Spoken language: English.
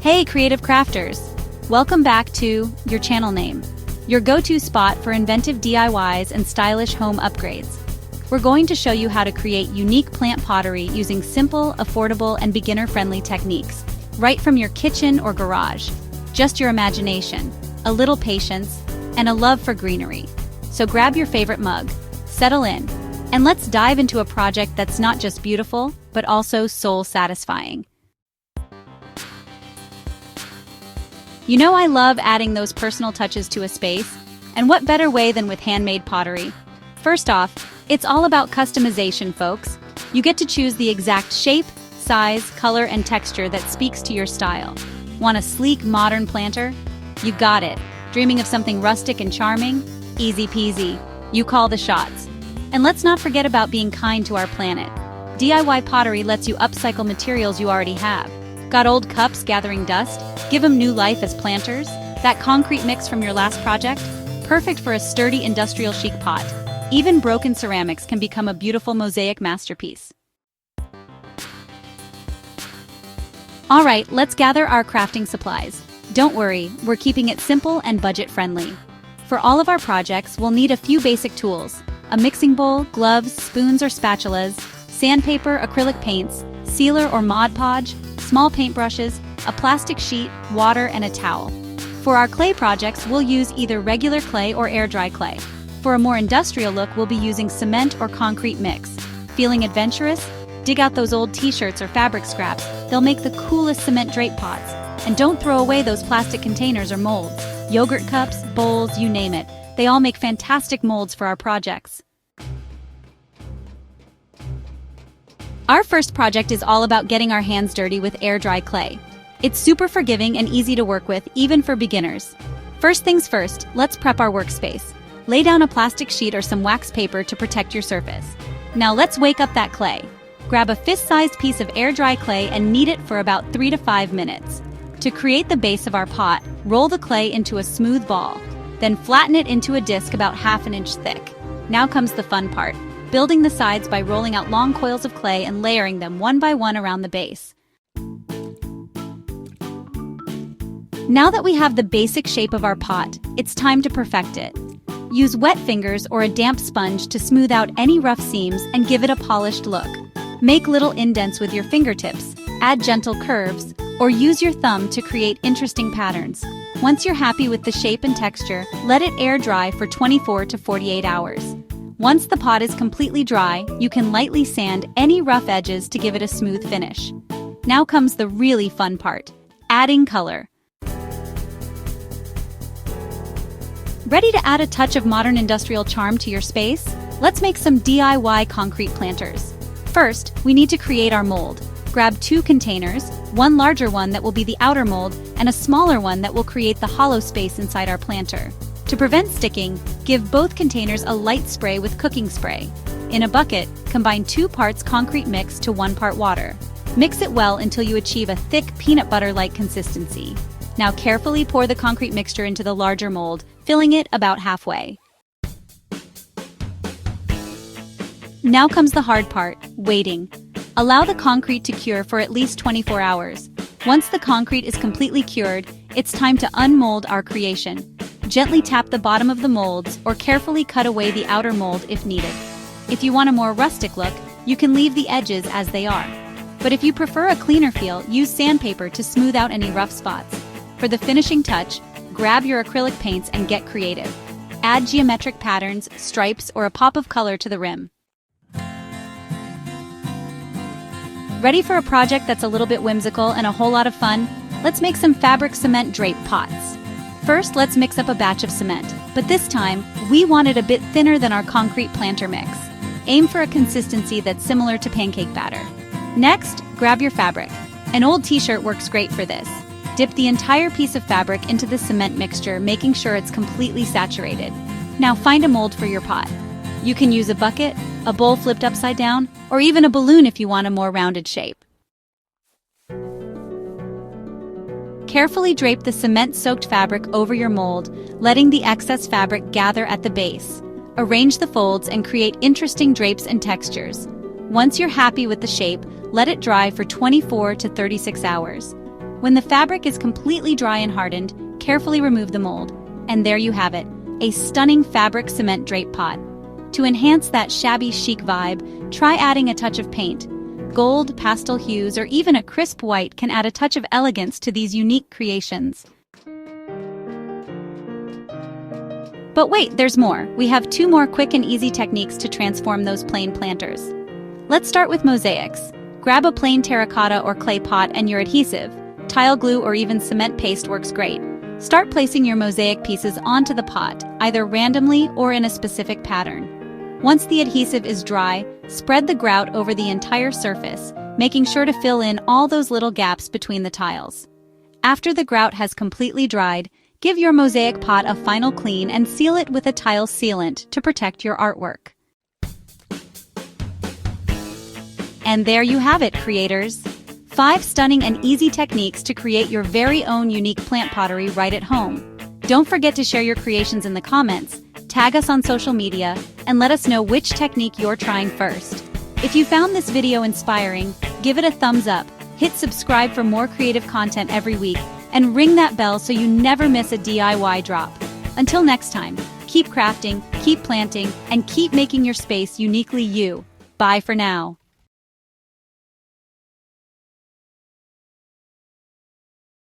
Hey creative crafters! Welcome back to your channel name, your go-to spot for inventive DIYs and stylish home upgrades. We're going to show you how to create unique plant pottery using simple, affordable, and beginner-friendly techniques, right from your kitchen or garage. Just your imagination, a little patience, and a love for greenery. So grab your favorite mug, settle in, and let's dive into a project that's not just beautiful, but also soul-satisfying. You know I love adding those personal touches to a space, and what better way than with handmade pottery? First off, it's all about customization, folks. You get to choose the exact shape, size, color, and texture that speaks to your style. Want a sleek, modern planter? You got it. Dreaming of something rustic and charming? Easy peasy. You call the shots. And let's not forget about being kind to our planet. DIY pottery lets you upcycle materials you already have. Got old cups gathering dust? Give them new life as planters? That concrete mix from your last project? Perfect for a sturdy industrial chic pot. Even broken ceramics can become a beautiful mosaic masterpiece. Alright, let's gather our crafting supplies. Don't worry, we're keeping it simple and budget-friendly. For all of our projects, we'll need a few basic tools: a mixing bowl, gloves, spoons or spatulas, sandpaper, acrylic paints, sealer or Mod Podge, small paintbrushes, a plastic sheet, water, and a towel. For our clay projects, we'll use either regular clay or air-dry clay. For a more industrial look, we'll be using cement or concrete mix. Feeling adventurous? Dig out those old t-shirts or fabric scraps. They'll make the coolest cement drape pots. And don't throw away those plastic containers or molds. Yogurt cups, bowls, you name it. They all make fantastic molds for our projects. Our first project is all about getting our hands dirty with air-dry clay. It's super forgiving and easy to work with, even for beginners. First things first, let's prep our workspace. Lay down a plastic sheet or some wax paper to protect your surface. Now let's wake up that clay. Grab a fist-sized piece of air-dry clay and knead it for about 3 to 5 minutes. To create the base of our pot, roll the clay into a smooth ball. Then flatten it into a disc about ½ an inch thick. Now comes the fun part. Building the sides by rolling out long coils of clay and layering them one by one around the base. Now that we have the basic shape of our pot, it's time to perfect it. Use wet fingers or a damp sponge to smooth out any rough seams and give it a polished look. Make little indents with your fingertips, add gentle curves, or use your thumb to create interesting patterns. Once you're happy with the shape and texture, let it air dry for 24 to 48 hours. Once the pot is completely dry, you can lightly sand any rough edges to give it a smooth finish. Now comes the really fun part: adding color. Ready to add a touch of modern industrial charm to your space? Let's make some DIY concrete planters. First, we need to create our mold. Grab 2 containers, one larger one that will be the outer mold, and a smaller one that will create the hollow space inside our planter. To prevent sticking, give both containers a light spray with cooking spray. In a bucket, combine 2 parts concrete mix to 1 part water. Mix it well until you achieve a thick peanut butter-like consistency. Now carefully pour the concrete mixture into the larger mold, filling it about halfway. Now comes the hard part: waiting. Allow the concrete to cure for at least 24 hours. Once the concrete is completely cured, it's time to unmold our creation. Gently tap the bottom of the molds or carefully cut away the outer mold if needed. If you want a more rustic look, you can leave the edges as they are. But if you prefer a cleaner feel, use sandpaper to smooth out any rough spots. For the finishing touch, grab your acrylic paints and get creative. Add geometric patterns, stripes, or a pop of color to the rim. Ready for a project that's a little bit whimsical and a whole lot of fun? Let's make some fabric cement drape pots. First, let's mix up a batch of cement, but this time, we want it a bit thinner than our concrete planter mix. Aim for a consistency that's similar to pancake batter. Next, grab your fabric. An old t-shirt works great for this. Dip the entire piece of fabric into the cement mixture, making sure it's completely saturated. Now find a mold for your pot. You can use a bucket, a bowl flipped upside down, or even a balloon if you want a more rounded shape. Carefully drape the cement-soaked fabric over your mold, letting the excess fabric gather at the base. Arrange the folds and create interesting drapes and textures. Once you're happy with the shape, let it dry for 24 to 36 hours. When the fabric is completely dry and hardened, carefully remove the mold. And there you have it, a stunning fabric cement drape pot. To enhance that shabby chic vibe, try adding a touch of paint. Gold, pastel hues, or even a crisp white can add a touch of elegance to these unique creations. But wait, there's more. We have 2 more quick and easy techniques to transform those plain planters. Let's start with mosaics. Grab a plain terracotta or clay pot and your adhesive. Tile glue or even cement paste works great. Start placing your mosaic pieces onto the pot, either randomly or in a specific pattern. Once the adhesive is dry, spread the grout over the entire surface, making sure to fill in all those little gaps between the tiles. After the grout has completely dried, give your mosaic pot a final clean and seal it with a tile sealant to protect your artwork. And there you have it, creators. 5 stunning and easy techniques to create your very own unique plant pottery right at home. Don't forget to share your creations in the comments, tag us on social media, and let us know which technique you're trying first. If you found this video inspiring, give it a thumbs up, hit subscribe for more creative content every week, and ring that bell so you never miss a DIY drop. Until next time, keep crafting, keep planting, and keep making your space uniquely you. Bye for now.